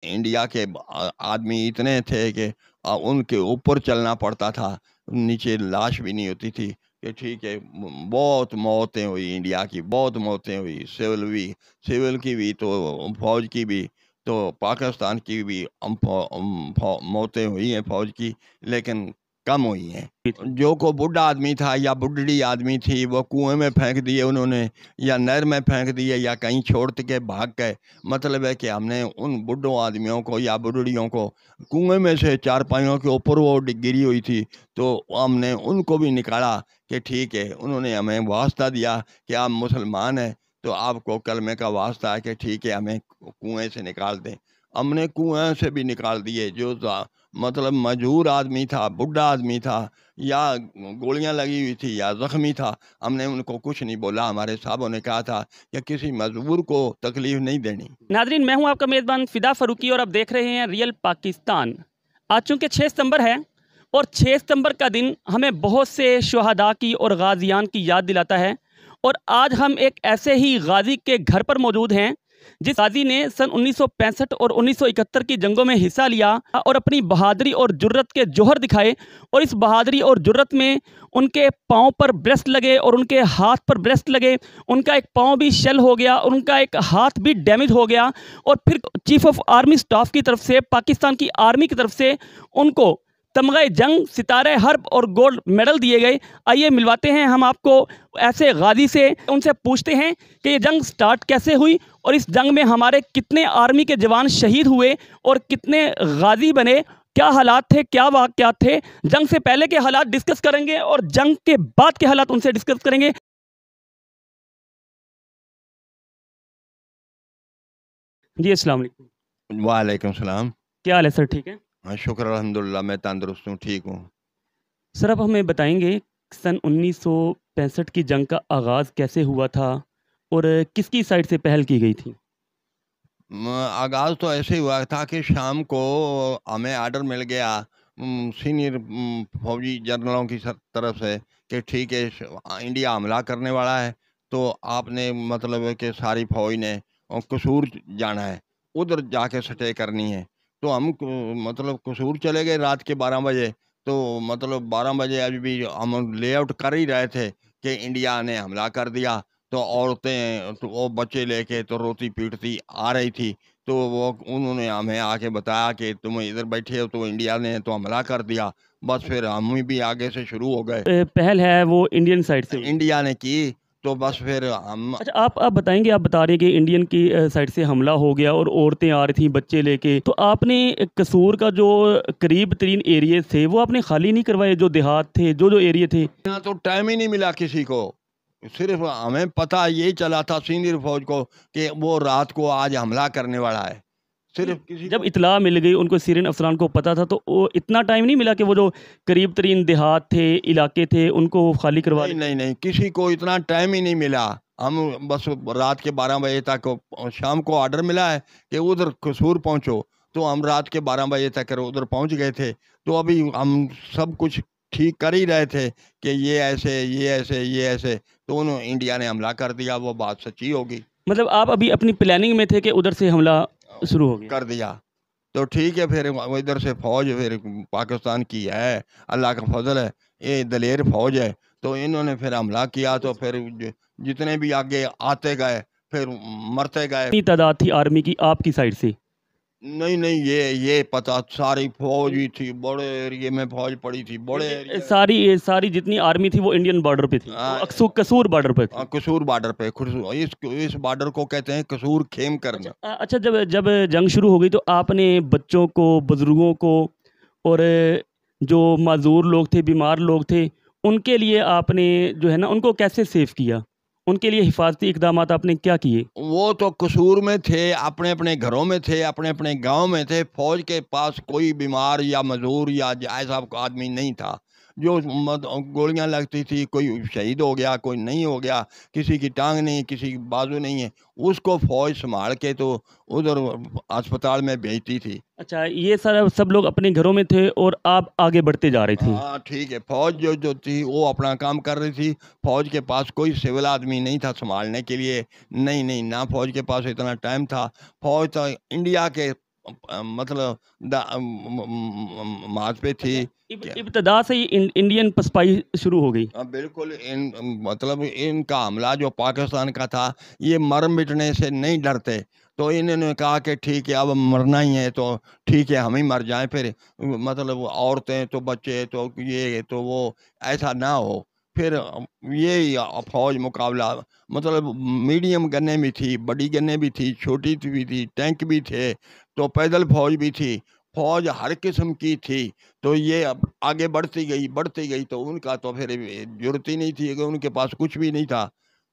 India के आदमी इतने थे कि उनके ऊपर चलना पड़ता था, नीचे लाश भी नहीं होती थी। कि ठीक है, बहुत मौतें हुई इंडिया की, बहुत मौतें हुई, सिविल की भी, तो फौज की भी, तो पाकिस्तान की भी मौतें हुई हैं फौज की, लेकिन कम हुई हैं। जो को बूढ़ा आदमी था या बुढ़ड़ी आदमी थी, वो कुएं में फेंक दिए उन्होंने, या नहर में फेंक दिए, या कहीं छोड़ के भाग गए। मतलब है कि हमने उन बुढ़ों आदमियों को या बुढ़ड़ियों को कुएं में से चारपाइयों के ऊपर वो गिरी हुई थी, तो हमने उनको भी निकाला कि ठीक है, उन्होंने हमें वास्ता दिया कि आप मुसलमान हैं, तो आपको कलमे का वास्ता है कि ठीक है, हमें कुएं से निकाल दें। हमने कुएं से भी निकाल दिए। जो मतलब मजबूर आदमी था, बुढ़ा आदमी था, या गोलियां लगी हुई थी, या जख्मी था, हमने उनको कुछ नहीं बोला। हमारे साहबों ने कहा था कि किसी मजबूर को तकलीफ नहीं देनी। नाजरीन, मैं हूं आपका मेज़बान फ़िदा फ़ारूकी और आप देख रहे हैं रियल पाकिस्तान। आज चूँकि 6 सितंबर है और 6 सितंबर का दिन हमें बहुत से शुहदा की और गाज़ियान की याद दिलाता है। और आज हम एक ऐसे ही गाज़ी के घर पर मौजूद हैं जिस गाज़ी ने सन 1965 और 1971 की जंगों में हिस्सा लिया और अपनी बहादुरी और जुर्रत के जौहर दिखाए। और इस बहादुरी और जुर्रत में उनके पाँव पर ब्रेस्ट लगे और उनके हाथ पर ब्रेस्ट लगे, उनका एक पाँव भी शेल हो गया और उनका एक हाथ भी डैमेज हो गया। और फिर चीफ ऑफ आर्मी स्टाफ की तरफ से, पाकिस्तान की आर्मी की तरफ से उनको तमग़े जंग, सितारे हर्ब और गोल्ड मेडल दिए गए। आइए मिलवाते हैं हम आपको ऐसे गाज़ी से, उनसे पूछते हैं कि ये जंग स्टार्ट कैसे हुई और इस जंग में हमारे कितने आर्मी के जवान शहीद हुए और कितने गाज़ी बने, क्या हालात थे, क्या वाक़यात थे। जंग से पहले के हालात डिस्कस करेंगे और जंग के बाद के हालात उनसे डिस्कस करेंगे। जी, अस्सलाम वालेकुम। वालेकुम सलाम। क्या हाल है सर, ठीक है? हाँ, शुक्र अल्हम्दुलिल्लाह, मैं तंदुरुस्त हूँ, ठीक हूँ। सर, अब हमें बताएंगे सन 1965 की जंग का आगाज़ कैसे हुआ था और किसकी साइड से पहल की गई थी? आगाज़ तो ऐसे ही हुआ था कि शाम को हमें आर्डर मिल गया सीनियर फौजी जनरलों की तरफ से कि ठीक है, इंडिया हमला करने वाला है, तो आपने मतलब है कि सारी फौज ने कसूर जाना है, उधर जाके सटे करनी है। तो हम मतलब कसूर चले गए रात के 12 बजे। तो मतलब 12 बजे अभी भी हम लेआउट कर ही रहे थे कि इंडिया ने हमला कर दिया। तो औरतें, तो वो बच्चे लेके तो रोती पीटती आ रही थी। तो वो उन्होंने हमें आके बताया कि तुम इधर बैठे हो, तो इंडिया ने तो हमला कर दिया। बस फिर हम भी आगे से शुरू हो गए। पहल है वो इंडियन साइड से हुई। इंडिया ने की, तो बस फिर हम अच्छा, आप बताएंगे, आप बता रहे हैं कि इंडियन की साइड से हमला हो गया और औरतें आ रही थी बच्चे लेके, तो आपने कसूर का जो करीब तरीन एरिया थे वो आपने खाली नहीं करवाए? जो देहात थे, जो एरिया थे। यहाँ तो टाइम ही नहीं मिला किसी को। सिर्फ हमें पता यही चला था सीनियर फौज को कि वो रात को आज हमला करने वाला है। सिर्फ किसी जब को इतला मिल गई, उनको सीरियन अफसरान को पता था, तो वो इतना टाइम नहीं मिला कि वो जो करीब तरीन देहात थे, इलाके थे, उनको खाली करवा नहीं दें? नहीं नहीं, किसी को इतना टाइम ही नहीं मिला। हम बस रात के 12 बजे तक, शाम को ऑर्डर मिला है कि उधर कसूर पहुंचो, तो हम रात के 12 बजे तक उधर पहुंच गए थे। तो अभी हम सब कुछ ठीक कर ही रहे थे कि ये ऐसे, ये ऐसे, ये ऐसे, तो उन्होंने इंडिया ने हमला कर दिया। वो बात सच्ची होगी। मतलब आप अभी अपनी प्लानिंग में थे कि उधर से हमला शुरू हो गया? कर दिया, तो ठीक है। फिर वो इधर से फौज फिर पाकिस्तान की है, अल्लाह का फजल है, ये दलेर फौज है। तो इन्होंने फिर हमला किया, तो फिर जितने भी आगे आते गए, फिर मरते गए। कितनी तादाद थी आर्मी की आपकी साइड से? नहीं नहीं, ये पता, सारी फौज ही थी, बड़े एरिए में फौज पड़ी थी, बड़े एरिए। सारी जितनी आर्मी थी वो इंडियन बॉर्डर पे थी, वो कसूर बॉर्डर पे थी। कसूर बॉर्डर पे, इस बॉर्डर को कहते हैं कसूर खेम करना। अच्छा, जब जब जंग शुरू हो गई तो आपने बच्चों को, बुजुर्गों को और जो माजूर लोग थे, बीमार लोग थे, उनके लिए आपने जो है ना, उनको कैसे सेव किया? उनके लिए हिफाजती इकदामात आपने क्या किए? वो तो कसूर में थे, अपने अपने घरों में थे, अपने अपने गांव में थे। फौज के पास कोई बीमार या मजदूर या ऐसा आदमी नहीं था। जो गोलियां लगती थी, कोई शहीद हो गया, कोई नहीं हो गया, किसी की टांग नहीं, किसी की बाजू नहीं है, उसको फौज संभाल के तो उधर अस्पताल में भेजती थी। अच्छा, ये सारा सब लोग अपने घरों में थे और आप आगे बढ़ते जा रहे थे। हाँ ठीक है, फौज जो जो थी वो अपना काम कर रही थी। फौज के पास कोई सिविल आदमी नहीं था संभालने के लिए। नहीं नहीं, ना फौज के पास इतना टाइम था। फौज तो इंडिया के मतलब मार्च पे थी क्या। इब्तदा से ही इंडियन पसपाई शुरू हो गई। बिल्कुल इन मतलब इनका हमला जो पाकिस्तान का था, ये मर मिटने से नहीं डरते। तो इन्होंने कहा कि ठीक है, अब मरना ही है तो ठीक है, हम ही मर जाएँ फिर। मतलब औरतें तो बच्चे तो ये तो वो, ऐसा ना हो। फिर ये फ़ौज मुकाबला, मतलब मीडियम गन्नें भी थी, बड़ी गन्नें भी थी, छोटी भी थी, टैंक भी थे, तो पैदल फ़ौज भी थी। फ़ौज हर किस्म की थी। तो ये अब आगे बढ़ती गई तो उनका तो फिर ज़रूरत ही नहीं थी कि उनके पास कुछ भी नहीं था।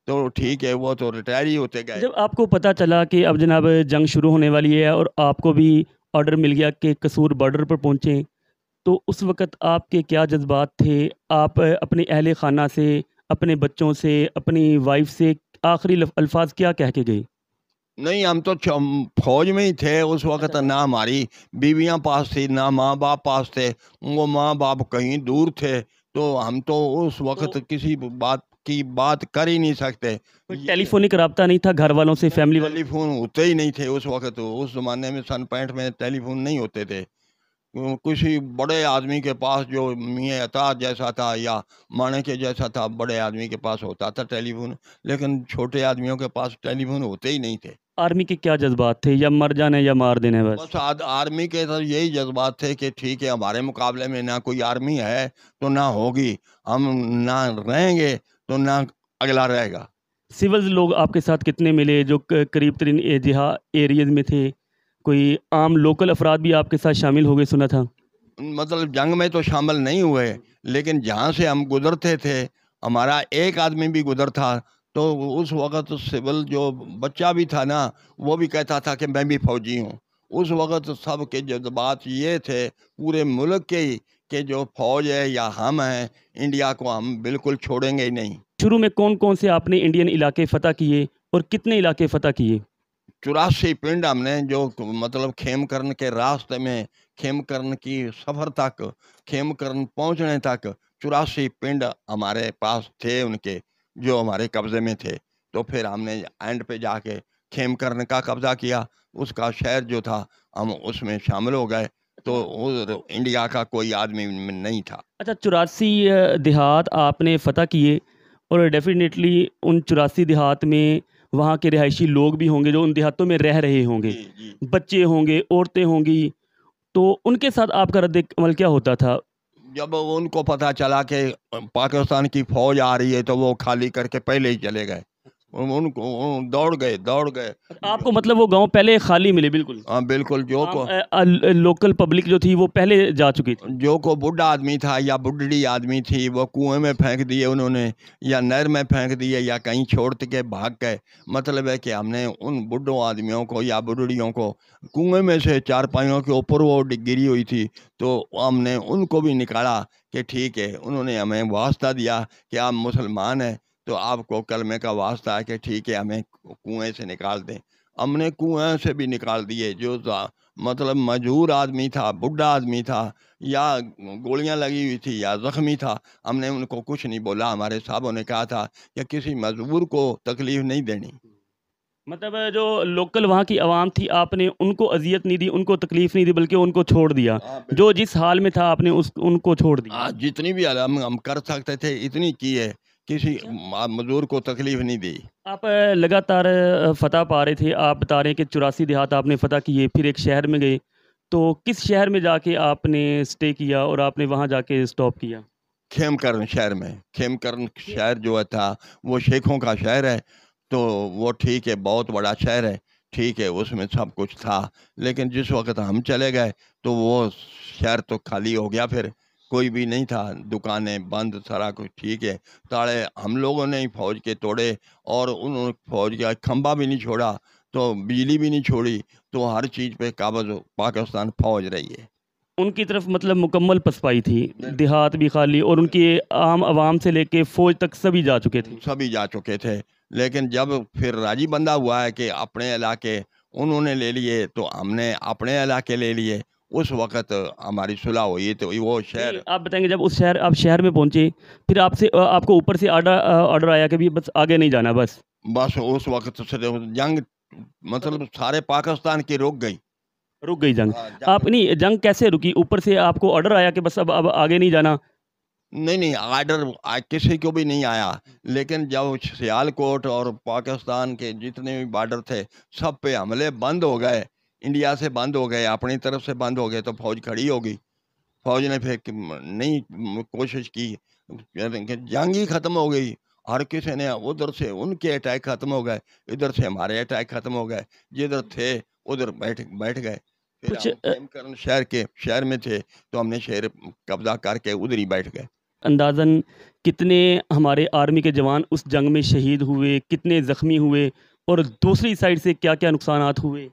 तो ठीक है, वो तो रिटायर ही होते गए। जब आपको पता चला कि अब जनाब जंग शुरू होने वाली है और आपको भी ऑर्डर मिल गया कि कसूर बॉर्डर पर पहुँचें, तो उस वक़्त आपके क्या जज़्बात थे? आप अपने अहले ख़ाना से, अपने बच्चों से, अपनी वाइफ़ से आखिरी अल्फ़ाज़ क्या कह के गए? नहीं, हम तो फ़ौज में ही थे उस वक़्त, अच्छा। ना हमारी बीवियाँ पास थी, ना माँ-बाप पास थे। वो माँ-बाप कहीं दूर थे, तो हम तो उस तो वक़्त किसी बात की बात कर ही नहीं सकते। कोई ये टेलीफ़ोनिक रब्ता नहीं था घर वालों से, नहीं, फैमिली वालों से? टेलीफ़ोन होते ही नहीं थे उस वक़्त। उस ज़माने में सन 65 में टेलीफ़ोन नहीं होते थे। किसी बड़े आदमी के पास जो मियाँ अताज जैसा था या माणिक के जैसा था, बड़े आदमी के पास होता था टेलीफ़ोन, लेकिन छोटे आदमियों के पास टेलीफ़ोन होते ही नहीं थे। आर्मी के क्या जज़्बात थे? या मर जाना है या मार देना है बस? बस आर्मी के तो यही जज़्बात थे कि ठीक है, हमारे मुकाबले में ना कोई आर्मी है, तो ना होगी। हम ना रहेंगे, तो ना अगला रहेगा। सिविल्स लोग आपके साथ कितने मिले जो करीब तरीन जिहा एरियाज़ में थे? कोई आम लोकल अफ़राद भी आपके साथ शामिल हो गए सुना था? मतलब जंग में तो शामिल नहीं हुए, लेकिन जहाँ से हम गुज़रते थे, हमारा एक आदमी भी गुज़र था, तो उस वक़्त सिविल जो बच्चा भी था ना, वो भी कहता था कि मैं भी फ़ौजी हूँ। उस वक़्त सबके जज़्बात ये थे, पूरे मुल्क के ही, कि जो फ़ौज है या हम हैं, इंडिया को हम बिल्कुल छोड़ेंगे ही नहीं। शुरू में कौन-कौन से आपने इंडियन इलाके फ़तह किए और कितने इलाके फ़तह किए? 84 पिंड हमने जो मतलब खेमकरन के रास्ते में, खेमकरन की सफ़र तक, खेमकरन पहुँचने तक 84 पिंड हमारे पास थे उनके, जो हमारे कब्ज़े में थे। तो फिर हमने एंड पे जाके खेमकरन का कब्ज़ा किया, उसका शहर जो था, हम उसमें शामिल हो गए। तो उधर इंडिया का कोई आदमी नहीं था। अच्छा, 84 देहात आपने फ़तह किए और डेफ़िनेटली उन 84 देहात में वहाँ के रिहायशी लोग भी होंगे जो उन देहातों में रह रहे होंगे। जी, जी। बच्चे होंगे, औरतें होंगी, तो उनके साथ आपका रद्द-ए-अमल क्या होता था? जब उनको पता चला कि पाकिस्तान की फ़ौज आ रही है, तो वो खाली करके पहले ही चले गए। उनको दौड़ गए। आपको मतलब वो गाँव पहले खाली मिले बिल्कुल? हाँ, बिल्कुल, लोकल पब्लिक जो थी वो पहले जा चुकी थी? जो को बूढ़ा आदमी था या बुढ़ड़ी आदमी थी, वो कुएँ में फेंक दिए उन्होंने, या नहर में फेंक दिए, या कहीं छोड़ के भाग गए। मतलब है कि हमने उन बूढ़ों आदमियों को या बुढ़ड़ियों को, कुएँ में से चारपाइयों के ऊपर वो गिरी हुई थी, तो हमने उनको भी निकाला कि ठीक है। उन्होंने हमें वास्ता दिया कि आप मुसलमान हैं, तो आपको कलमे का वास्ता है कि ठीक है, हमें कुएँ से निकाल दें। हमने कुएँ से भी निकाल दिए। जो मतलब मजबूर आदमी था, बूढ़ा आदमी था, या गोलियां लगी हुई थी या ज़ख्मी था, हमने उनको कुछ नहीं बोला। हमारे साहबों ने कहा था कि किसी मजबूर को तकलीफ़ नहीं देनी। मतलब जो लोकल वहाँ की आवाम थी आपने उनको अज़ियत नहीं दी, उनको तकलीफ़ नहीं दी बल्कि उनको छोड़ दिया। हाँ, जो बिल्कुल। जिस हाल में था आपने उस उनको छोड़ दिया। जितनी भी हम कर सकते थे इतनी की है, किसी अच्छा। मज़दूर को तकलीफ़ नहीं दी। आप लगातार फ़तह पा रहे थे, आप बता रहे हैं कि 84 देहात आपने फ़तह किए, फिर एक शहर में गए, तो किस शहर में जाके आपने स्टे किया और आपने वहाँ जाके स्टॉप किया? खेमकरन शहर में, खेमकरन ये शहर जो है था, वो शेखों का शहर है, तो वो ठीक है, बहुत बड़ा शहर है, ठीक है, उसमें सब कुछ था। लेकिन जिस वक़्त हम चले गए, तो वो शहर तो खाली हो गया फिर, कोई भी नहीं था, दुकानें बंद, सारा कुछ ठीक है। ताले हम लोगों ने ही फ़ौज के तोड़े, और उन्होंने फ़ौज का खंभा भी नहीं छोड़ा, तो बिजली भी नहीं छोड़ी, तो हर चीज़ पे काबज़ पाकिस्तान फ़ौज रही है। उनकी तरफ मतलब मुकम्मल पसपाई थी, बिल्कुल। देहात भी खाली और उनके आम आवाम से लेके फ़ौज तक सभी जा चुके थे। सभी जा चुके थे। लेकिन जब फिर राजी बंदा हुआ है कि अपने इलाके उन्होंने ले लिए, तो हमने अपने इलाके ले लिए। उस वक़्त हमारी सुलह हुई, तो वो नहीं, शहर आप बताएँगे जब आप शहर में पहुँचे, फिर आपसे आपको ऊपर से ऑर्डर आया कि भई बस आगे नहीं जाना बस? बस उस वक़्त से जंग, मतलब सारे पाकिस्तान की रुक गई। रुक गई जंग। हाँ, आप नहीं, जंग कैसे रुकी? ऊपर से आपको ऑर्डर आया कि बस अब आगे नहीं जाना? नहीं, ऑर्डर किसी को भी नहीं आया, लेकिन जब सियालकोट और पाकिस्तान के जितने भी बॉर्डर थे, सब पे हमले बंद हो गए, इंडिया से बंद हो गए, अपनी तरफ से बंद हो गए, तो फ़ौज खड़ी हो गई। फ़ौज ने फिर नहीं कोशिश की, कि जंग ही ख़त्म हो गई। हर किसी ने उधर से उनके अटैक ख़त्म हो गए, इधर से हमारे अटैक ख़त्म हो गए, जिधर थे उधर बैठ बैठ गए। फिर कुछ हम खेमकरन शहर में थे, तो हमने शहर कब्ज़ा करके उधर ही बैठ गए। अंदाज़न कितने हमारे आर्मी के जवान उस जंग में शहीद हुए, कितने ज़ख्मी हुए और दूसरी साइड से क्या-क्या नुकसानात हुए?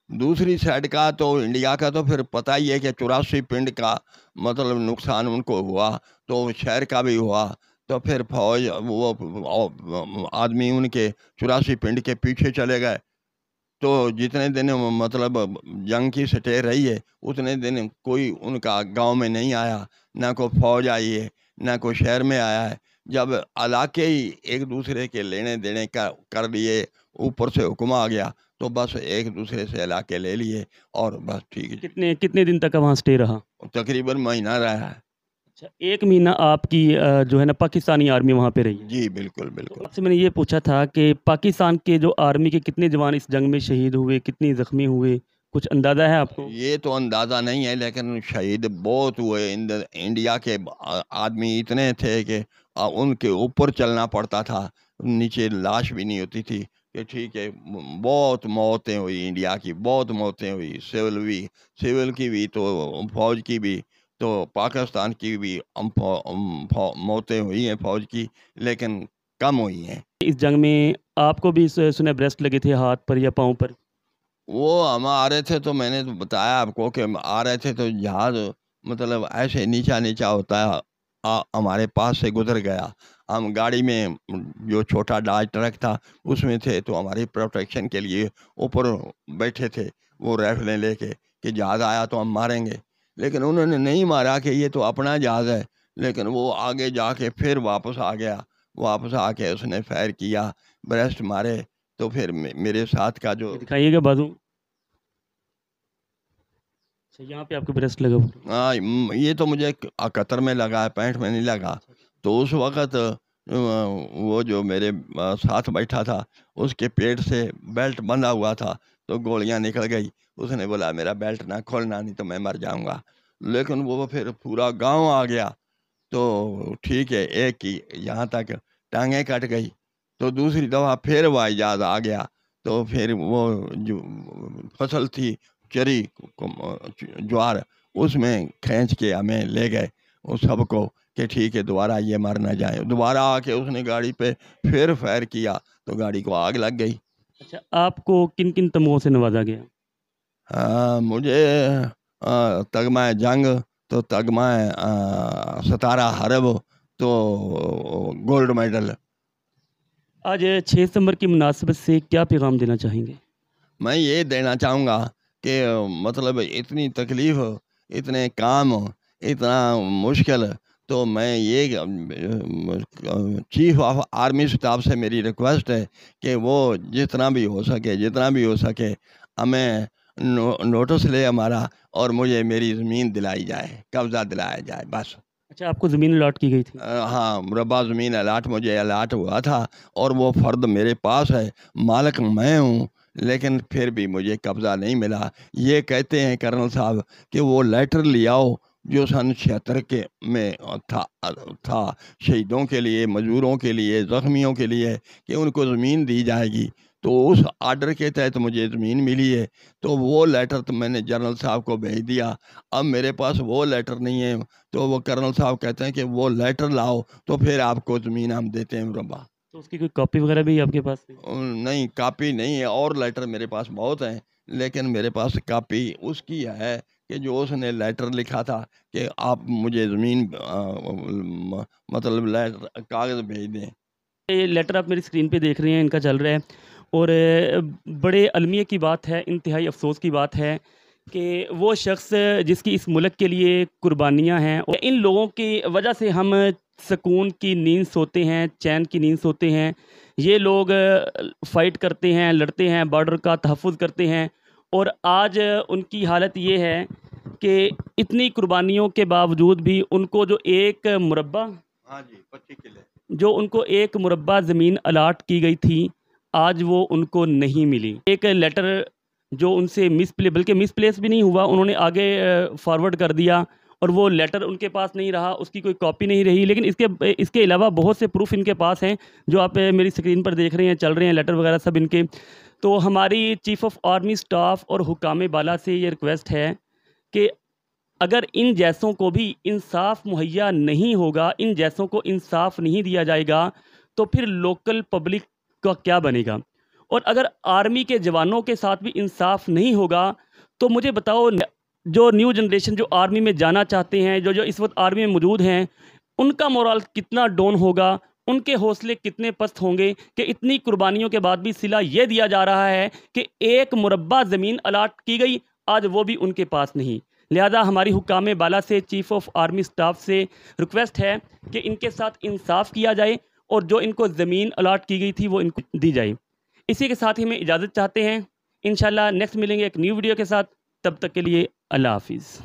दूसरी साइड का तो इंडिया का तो फिर पता ही है कि 84 पिंड का मतलब नुकसान उनको हुआ, तो शहर का भी हुआ। तो फिर फ़ौज वो आदमी उनके 84 पिंड के पीछे चले गए। तो जितने दिन मतलब जंग की सटे रही है, उतने दिन कोई उनका गाँव में नहीं आया, ना कोई फ़ौज आई है, ना कोई शहर में आया है। जब इलाके ही एक-दूसरे के लेने-देने का कर लिए, ऊपर से हुक्म आ गया, तो बस एक-दूसरे से इलाके ले लिए और बस ठीक है। कितने कितने दिन तक का वहाँ स्टे रहा? तकरीबन महीना रहा है। अच्छा, 1 महीना आपकी जो है ना पाकिस्तानी आर्मी वहाँ पे रही है। जी, बिल्कुल, तो बिल्कुल। आपसे मैंने ये पूछा था कि पाकिस्तान के जो आर्मी के कितने जवान इस जंग में शहीद हुए, कितने ज़ख्मी हुए? कुछ अंदाज़ा है आपको? ये तो अंदाज़ा नहीं है, लेकिन शहीद बहुत हुए। इंडिया के आदमी इतने थे कि उनके ऊपर चलना पड़ता था, नीचे लाश भी नहीं होती थी। कि ठीक है, बहुत मौतें हुई इंडिया की, बहुत मौतें हुई, सिविल की भी, तो फौज की भी, तो पाकिस्तान की भी मौतें हुई हैं फौज की, लेकिन कम हुई हैं। इस जंग में आपको भी सुने ब्रेस्ट लगे थे हाथ पर या पाँव पर? वो हम आ रहे थे, तो मैंने तो बताया आपको कि हम आ रहे थे, तो जहाज़ मतलब ऐसे नीचा-नीचा होता है, हमारे पास से गुज़र गया। हम गाड़ी में जो छोटा डाज ट्रक था, उसमें थे, तो हमारी प्रोटेक्शन के लिए ऊपर बैठे थे, वो राइफ़लें लेके कि जहाज़ आया तो हम मारेंगे। लेकिन उन्होंने नहीं मारा कि ये तो अपना जहाज़ है, लेकिन वो आगे जाके फिर वापस आ गया। वापस आके उसने फ़ायर किया, ब्रेस्ट मारे, तो फिर मेरे साथ का जो ये दिखाइएगा बाजू। अच्छा, यहाँ पे आपको ब्रेस्ट लगा हुआ है। हाँ, ये तो मुझे कतर में लगा है, पैंट में नहीं लगा। अच्छा, अच्छा। तो उस वक़्त वो जो मेरे साथ बैठा था, उसके पेट से बेल्ट बंधा हुआ था, तो गोलियाँ निकल गई। उसने बोला, मेरा बेल्ट ना खोलना, नहीं तो मैं मर जाऊँगा। लेकिन वो फिर पूरा गाँव आ गया, तो ठीक है, एक की यहाँ तक टाँगें कट गई, तो दूसरी दफ़ा फिर हवाई जहाज़ आ गया, तो फिर वो जो फसल थी, चरी ज्वार, उसमें खींच के हमें ले गए उन सबको कि ठीक है, दोबारा ये मर ना जाए। दोबारा आके उसने गाड़ी पे फिर फायर किया, तो गाड़ी को आग लग गई। अच्छा, आपको किन-किन तमग़ों से नवाज़ा गया? मुझे तगमा जंग, तो तगमा सितारा हर्ब, तो गोल्ड मेडल। आज 6 सितंबर की मुनासिबत से क्या पैगाम देना चाहेंगे? मैं ये देना चाहूँगा कि मतलब इतनी तकलीफ़, इतने काम, इतना मुश्किल, तो मैं ये चीफ़ ऑफ आर्मी स्टाफ से मेरी रिक्वेस्ट है कि वो जितना भी हो सके हमें नोटिस ले हमारा, और मुझे मेरी ज़मीन दिलाई जाए, कब्ज़ा दिलाया जाए बस। अच्छा, आपको ज़मीन अलॉट की गई थी? हाँ, मुरब्बा ज़मीन मुझे अलाट हुआ था, और वो फ़र्द मेरे पास है, मालिक मैं हूँ, लेकिन फिर भी मुझे कब्ज़ा नहीं मिला। ये कहते हैं कर्नल साहब कि वो लेटर ले आओ जो सन 76 के में था शहीदों के लिए, मज़दूरों के लिए, ज़ख्मियों के लिए, कि उनको ज़मीन दी जाएगी। तो उस आर्डर के तहत मुझे ज़मीन मिली है, तो वो लेटर तो मैंने जनरल साहब को भेज दिया। अब मेरे पास वो लेटर नहीं है, तो वो कर्नल साहब कहते हैं कि वो लेटर लाओ, तो फिर आपको ज़मीन हम देते हैं मुरब्बा। तो उसकी कोई कॉपी वग़ैरह भी आपके पास है? नहीं, कॉपी नहीं है, और लेटर मेरे पास बहुत हैं, लेकिन मेरे पास कॉपी उसकी है कि जो उसने लेटर लिखा था कि आप मुझे ज़मीन मतलब लेटर कागज़ भेज दें। ये लेटर आप मेरी स्क्रीन पे देख रहे हैं, इनका चल रहा है और बड़े अलमिया की बात है, इंतहाई अफ़सोस की बात है कि वो शख़्स जिसकी इस मुल्क के लिए कुर्बानियाँ हैं, और इन लोगों की वजह से हम सुकून की नींद सोते हैं, चैन की नींद सोते हैं। ये लोग फ़ाइट करते हैं, लड़ते हैं, बॉर्डर का तहफ़्फ़ुज़ करते हैं, اور آج ان کی حالت یہ ہے کہ اتنی قربانیوں کے باوجود بھی ان کو جو ایک مربع ہاں جی 25 کلے جو ان کو ایک مربع زمین الاٹ کی گئی تھی آج وہ ان کو نہیں ملی. ایک لیٹر جو ان سے بلکہ مس پلیس بھی نہیں ہوا, انہوں نے آگے فارورڈ کر دیا اور وہ لیٹر ان کے پاس نہیں رہا, اس کی کوئی کاپی نہیں رہی. لیکن اس کے علاوہ بہت سے پروف ان کے پاس ہیں جو آپ میری اسکرین پر دیکھ رہے ہیں, چل رہے ہیں لیٹر وغیرہ سب ان کے. تو ہماری چیف آف آرمی سٹاف اور حکام بالا سے یہ ریکویسٹ ہے کہ اگر ان جیسوں کو بھی انصاف مہیا نہیں ہوگا, ان جیسوں کو انصاف نہیں دیا جائے گا, تو پھر لوکل پبلک کا کیا بنے گا. اور اگر آرمی کے جوانوں کے ساتھ بھی انصاف نہیں ہوگا تو مجھے بتاؤ جو نیو جنریشن جو آرمی میں جانا چاہتے ہیں, جو اس وقت آرمی میں موجود ہیں, ان کا مورال کتنا ڈاؤن ہوگا, ان کے حوصلے کتنے پست ہوں گے کہ اتنی قربانیوں کے بعد بھی صلہ یہ دیا جا رہا ہے کہ ایک مربع زمین الاٹ کی گئی, آج وہ بھی ان کے پاس نہیں. لہذا ہماری حکام بالا سے, چیف آف آرمی سٹاف سے ریکویسٹ ہے کہ ان کے ساتھ انصاف کیا جائے اور جو ان کو زمین الاٹ کی گئی تھی وہ ان کو دی جائے. اسی کے ساتھ ہی میں اجازت چاہتے ہیں. انشاءاللہ نیکسٹ ملیں گے ایک نیو ویڈیو کے ساتھ. تب تک کے لیے اللہ حافظ.